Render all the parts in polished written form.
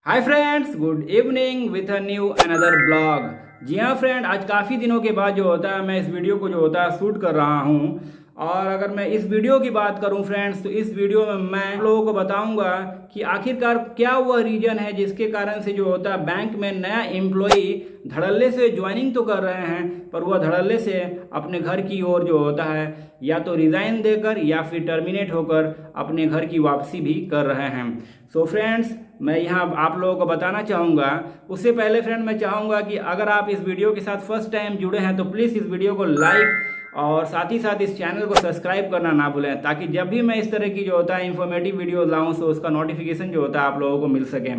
Hi friends, good evening with a new another blog. जी हाँ friend, आज काफ़ी दिनों के बाद जो होता है मैं इस वीडियो को जो होता है शूट कर रहा हूँ। और अगर मैं इस वीडियो की बात करूँ फ्रेंड्स, तो इस वीडियो में मैं आप लोगों को बताऊंगा कि आखिरकार क्या वह रीजन है जिसके कारण से जो होता है बैंक में नया एम्प्लॉई धड़ल्ले से ज्वाइनिंग तो कर रहे हैं, पर वह धड़ल्ले से अपने घर की ओर जो होता है या तो रिजाइन देकर या फिर टर्मिनेट होकर अपने घर की वापसी भी कर रहे हैं। सो फ्रेंड्स, मैं यहाँ आप लोगों को बताना चाहूँगा। उससे पहले फ्रेंड मैं चाहूँगा कि अगर आप इस वीडियो के साथ फर्स्ट टाइम जुड़े हैं तो प्लीज़ इस वीडियो को लाइक और साथ ही साथ इस चैनल को सब्सक्राइब करना ना भूलें, ताकि जब भी मैं इस तरह की जो होता है इन्फॉर्मेटिव वीडियो लाऊं तो उसका नोटिफिकेशन जो होता है आप लोगों को मिल सके।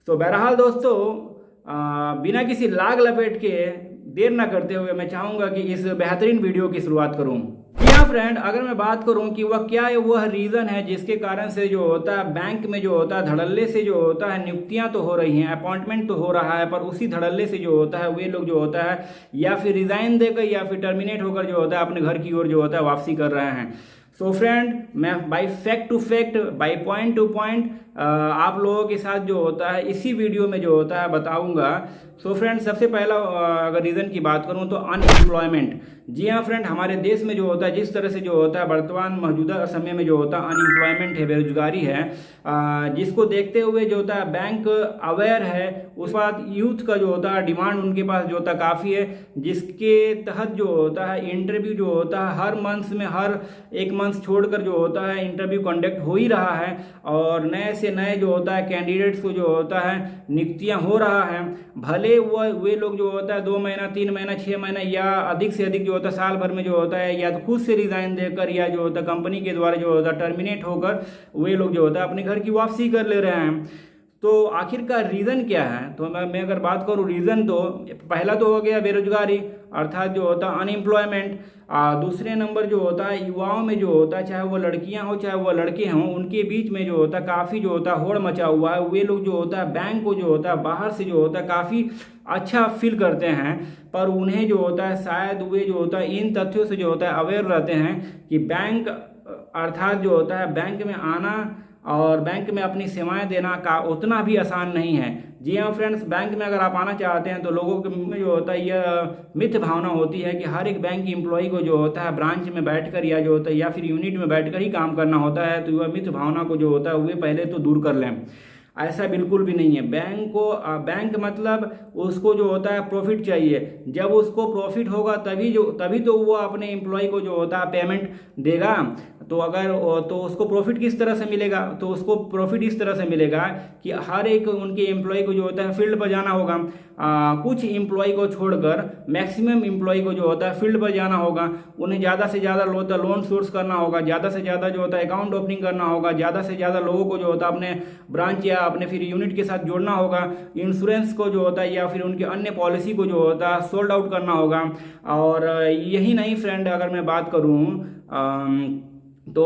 तो बहरहाल दोस्तों, बिना किसी लाग लपेट के देर ना करते हुए मैं चाहूँगा कि इस बेहतरीन वीडियो की शुरुआत करूँ। हाँ फ्रेंड, अगर मैं बात करूं कि वह क्या है, वह रीज़न है जिसके कारण से जो होता है बैंक में जो होता है धड़ल्ले से जो होता है नियुक्तियां तो हो रही हैं, अपॉइंटमेंट तो हो रहा है, पर उसी धड़ल्ले से जो होता है वे लोग जो होता है या फिर रिजाइन देकर या फिर टर्मिनेट होकर जो होता है अपने घर की ओर जो होता है वापसी कर रहे हैं। सो फ्रेंड, मैं by fact to fact, by point to point आप लोगों के साथ जो होता है इसी वीडियो में जो होता है बताऊंगा। सो फ्रेंड, सबसे पहला अगर रीज़न की बात करूं तो अनएम्प्लॉयमेंट। जी हाँ फ्रेंड, हमारे देश में जो होता है जिस तरह से जो होता है वर्तमान मौजूदा समय में जो होता है अनएम्प्लॉयमेंट है, बेरोजगारी है, जिसको देखते हुए जो होता है बैंक अवेयर है। उस बाद यूथ का जो होता है डिमांड उनके पास जो होता है काफ़ी है, जिसके तहत जो होता है इंटरव्यू जो होता है हर मंथ में, हर एक मंथ छोड़कर जो होता है इंटरव्यू कंडक्ट हो ही रहा है। और नए से नए जो होता है कैंडिडेट्स को जो होता है नियुक्तियां हो रहा है। भले वे लोग जो होता है 2 महीना, 3 महीना, 6 महीना या अधिक से अधिक जो होता है साल भर में जो होता है या तो खुद से रिजाइन देकर या जो होता है कंपनी के द्वारा जो होता है टर्मिनेट होकर वे लोग जो होता है अपने घर की वापसी कर ले रहे हैं। तो आखिरकार रीज़न क्या है? तो मैं अगर बात करूँ रीज़न, तो पहला तो हो गया बेरोजगारी, अर्थात जो होता है अनएम्प्लॉयमेंट। दूसरे नंबर जो होता है युवाओं में जो होता है, चाहे वो लड़कियां हो चाहे वो लड़के हों, उनके बीच में जो होता है काफ़ी जो होता है होड़ मचा हुआ है। वे लोग जो होता है बैंक को जो होता है बाहर से जो होता है काफ़ी अच्छा फील करते हैं, पर उन्हें जो होता है शायद वे जो होता है इन तथ्यों से जो होता है अवेयर रहते हैं कि बैंक अर्थात जो होता है बैंक में आना और बैंक में अपनी सेवाएं देना का उतना भी आसान नहीं है। जी हाँ फ्रेंड्स, बैंक में अगर आप आना चाहते हैं तो लोगों के में जो होता है यह मिथ भावना होती है कि हर एक बैंक एम्प्लॉय को जो होता है ब्रांच में बैठकर या जो होता है या फिर यूनिट में बैठकर ही काम करना होता है। तो वह मिथ भावना को जो होता है वे पहले तो दूर कर लें। ऐसा बिल्कुल भी नहीं है। बैंक मतलब उसको जो होता है प्रॉफिट चाहिए। जब उसको प्रॉफिट होगा तभी तो वो अपने एम्प्लॉय को जो होता है पेमेंट देगा। तो उसको प्रॉफिट किस तरह से मिलेगा? तो उसको प्रॉफिट इस तरह से मिलेगा कि हर एक उनके एम्प्लॉय को जो होता है फील्ड पर जाना होगा। कुछ एम्प्लॉय को छोड़कर मैक्सिमम एम्प्लॉय को जो होता है फील्ड पर जाना होगा। उन्हें ज़्यादा से ज़्यादा लोन सोर्स करना होगा, ज़्यादा से ज़्यादा जो होता है अकाउंट ओपनिंग करना होगा, ज़्यादा से ज़्यादा लोगों को जो होता है अपने ब्रांच या अपने फिर यूनिट के साथ जोड़ना होगा। इंश्योरेंस को जो होता है या फिर उनके अन्य पॉलिसी को जो होता है सोल्ड आउट करना होगा। और यही नहीं फ्रेंड, अगर मैं बात करूँ तो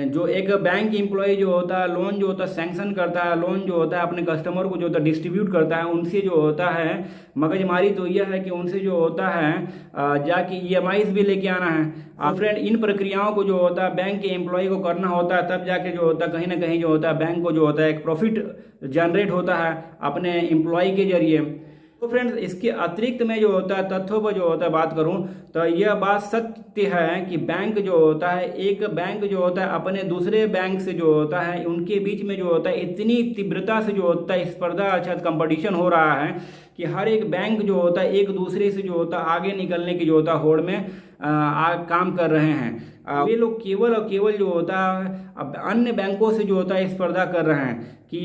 जो एक बैंक एम्प्लॉय जो होता है लोन जो होता है सैंक्शन करता है, लोन जो होता है अपने कस्टमर को जो होता है डिस्ट्रीब्यूट करता है, उनसे जो होता है मगजमारी तो यह है कि उनसे जो होता है जाके EMIs भी लेके आना है। फ्रेंड, इन प्रक्रियाओं को जो होता है बैंक के एम्प्लॉय को करना होता है, तब जाके जो होता है कहीं ना कहीं जो होता है बैंक को जो होता है एक प्रॉफिट जनरेट होता है अपने एम्प्लॉय के जरिए। तो फ्रेंड्स, इसके अतिरिक्त में जो होता है तथ्यों पर जो होता है बात करूं तो यह बात सत्य है कि बैंक जो होता है, एक बैंक जो होता है अपने दूसरे बैंक से जो होता है उनके बीच में जो होता है इतनी तीव्रता से जो होता है स्पर्धा अर्थात कंपटीशन हो रहा है कि हर एक बैंक जो होता है एक दूसरे से जो होता है आगे निकलने की जो होता है होड़ में काम कर रहे हैं। वे लोग केवल और केवल जो होता है अब अन्य बैंकों से जो होता है स्पर्धा कर रहे हैं कि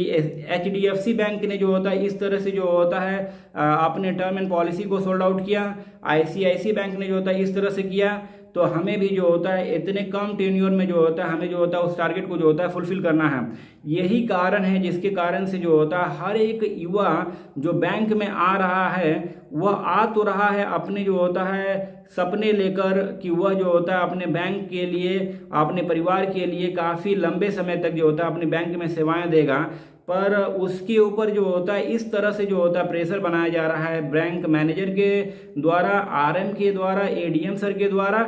HDFC बैंक ने जो होता है इस तरह से जो होता है अपने टर्म एंड पॉलिसी को सोल्ड आउट किया। ICICI बैंक ने जो होता है इस तरह से किया। तो हमें भी जो होता है इतने कम टेन्योर में जो होता है हमें जो होता है उस टारगेट को जो होता है फुलफिल करना है। यही कारण है जिसके कारण से जो होता है हर एक युवा जो बैंक में आ रहा है वह आ तो रहा है अपने जो होता है सपने लेकर कि वह जो होता है अपने बैंक के लिए, अपने परिवार के लिए काफ़ी लंबे समय तक जो होता है अपने बैंक में सेवाएं देगा, पर उसके ऊपर जो होता है इस तरह से जो होता है प्रेशर बनाया जा रहा है बैंक मैनेजर के द्वारा, RM के द्वारा, ADM सर के द्वारा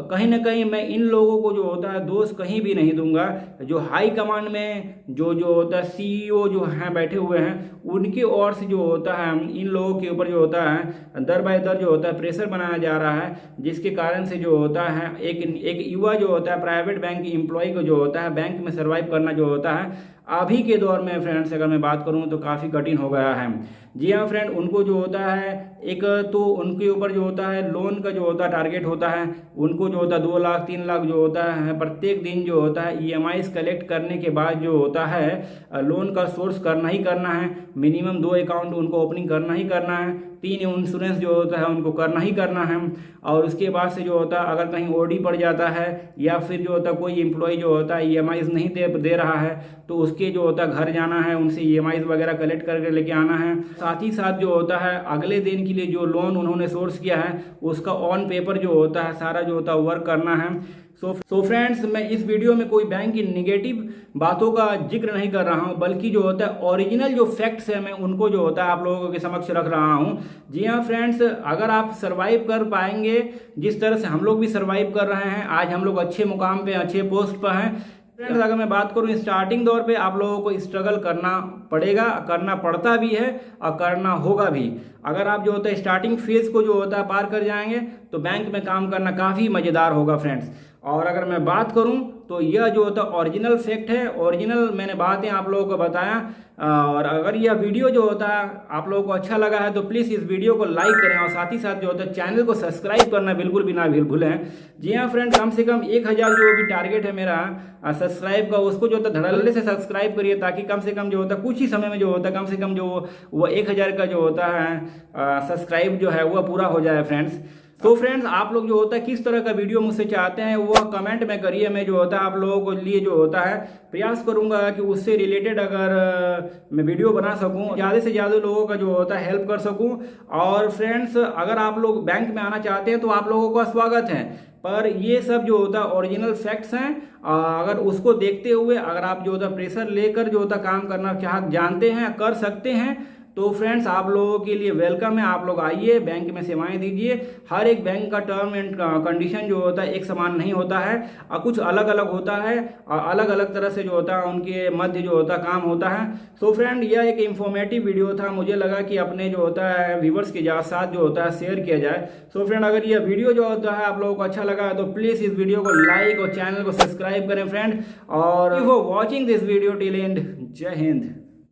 कहीं ना कहीं मैं इन लोगों को जो होता है दोष कहीं भी नहीं दूंगा। जो हाई कमांड में जो होता है सीईओ जो हैं बैठे हुए हैं, उनकी ओर से जो होता है इन लोगों के ऊपर जो होता है दर बाय दर जो होता है प्रेशर बनाया जा रहा है, जिसके कारण से जो होता है एक युवा जो होता है प्राइवेट बैंक एम्प्लॉय को जो होता है बैंक में सर्वाइव करना जो होता है अभी के दौर में फ्रेंड्स अगर मैं बात करूं तो काफ़ी कठिन हो गया है। जी हाँ फ्रेंड, उनको जो होता है एक तो उनके ऊपर जो होता है लोन का जो होता है टारगेट होता है, उनको जो होता है 2 लाख 3 लाख जो होता है प्रत्येक दिन जो होता है ईएमआईज कलेक्ट करने के बाद जो होता है लोन का सोर्स करना ही करना है। मिनिमम 2 अकाउंट उनको ओपनिंग करना ही करना है, 3 इंश्योरेंस जो होता है उनको करना ही करना है। और उसके बाद से जो होता है अगर कहीं ओडी पड़ जाता है या फिर जो होता है कोई एम्प्लॉय जो होता है ईएमआईज नहीं दे रहा है तो उसके जो होता है घर जाना है, उनसे ईएमआईज वगैरह कलेक्ट करके लेके आना है। साथ ही साथ जो होता है अगले दिन के लिए जो लोन उन्होंने सोर्स किया है उसका ऑन पेपर जो होता है सारा जो होता है वर्क करना है। सो फ्रेंड्स, मैं इस वीडियो में कोई बैंक की निगेटिव बातों का जिक्र नहीं कर रहा हूं, बल्कि जो होता है ओरिजिनल जो फैक्ट्स है मैं उनको जो होता है आप लोगों के समक्ष रख रहा हूं। जी हाँ फ्रेंड्स, अगर आप सरवाइव कर पाएंगे जिस तरह से हम लोग भी सरवाइव कर रहे हैं, आज हम लोग अच्छे मुकाम पे अच्छे पोस्ट पर हैं। फ्रेंड्स अगर मैं बात करूं स्टार्टिंग दौर पे आप लोगों को स्ट्रगल करना पड़ेगा, करना पड़ता भी है और करना होगा भी। अगर आप जो होता है स्टार्टिंग फेज को जो होता है पार कर जाएंगे तो बैंक में काम करना काफ़ी मज़ेदार होगा फ्रेंड्स। और अगर मैं बात करूं तो यह जो होता है ओरिजिनल फैक्ट है, ओरिजिनल मैंने बातें आप लोगों को बताया। और अगर यह वीडियो जो होता है आप लोगों को अच्छा लगा है तो प्लीज़ इस वीडियो को लाइक करें और साथ ही साथ जो होता है चैनल को सब्सक्राइब करना बिल्कुल भी ना भूलें। जी हाँ फ्रेंड, कम से कम 1000 जो भी टारगेट है मेरा सब्सक्राइब का, उसको जो होता है धड़ल्ले से सब्सक्राइब करिए ताकि कम से कम जो होता है कुछ ही समय में जो होता है कम से कम जो वो 1000 का जो होता है सब्सक्राइब जो है वह पूरा हो जाए फ्रेंड्स। तो फ्रेंड्स आप लोग जो होता है किस तरह का वीडियो मुझसे चाहते हैं वह कमेंट में करिए। मैं जो होता है आप लोगों को लिए जो होता है प्रयास करूंगा कि उससे रिलेटेड अगर मैं वीडियो बना सकूं, ज़्यादा से ज़्यादा लोगों का जो होता है हेल्प कर सकूं। और फ्रेंड्स अगर आप लोग बैंक में आना चाहते हैं तो आप लोगों का स्वागत है, पर ये सब जो होता है ओरिजिनल फैक्ट्स हैं। अगर उसको देखते हुए अगर आप जो होता है प्रेशर लेकर जो होता काम करना जानते हैं, कर सकते हैं, तो फ्रेंड्स आप लोगों के लिए वेलकम है। आप लोग आइए, बैंक में सेवाएं दीजिए। हर एक बैंक का टर्म एंड कंडीशन जो होता है एक समान नहीं होता है और कुछ अलग अलग होता है और अलग अलग तरह से जो होता है उनके मध्य जो होता है काम होता है। सो फ्रेंड यह एक इंफॉर्मेटिव वीडियो था, मुझे लगा कि अपने जो होता है व्यूवर्स के साथ जो होता है शेयर किया जाए। सो फ्रेंड अगर यह वीडियो जो होता है आप लोगों को अच्छा लगा तो प्लीज़ इस वीडियो को लाइक और चैनल को सब्सक्राइब करें फ्रेंड। और for watching this video till and, जय हिंद।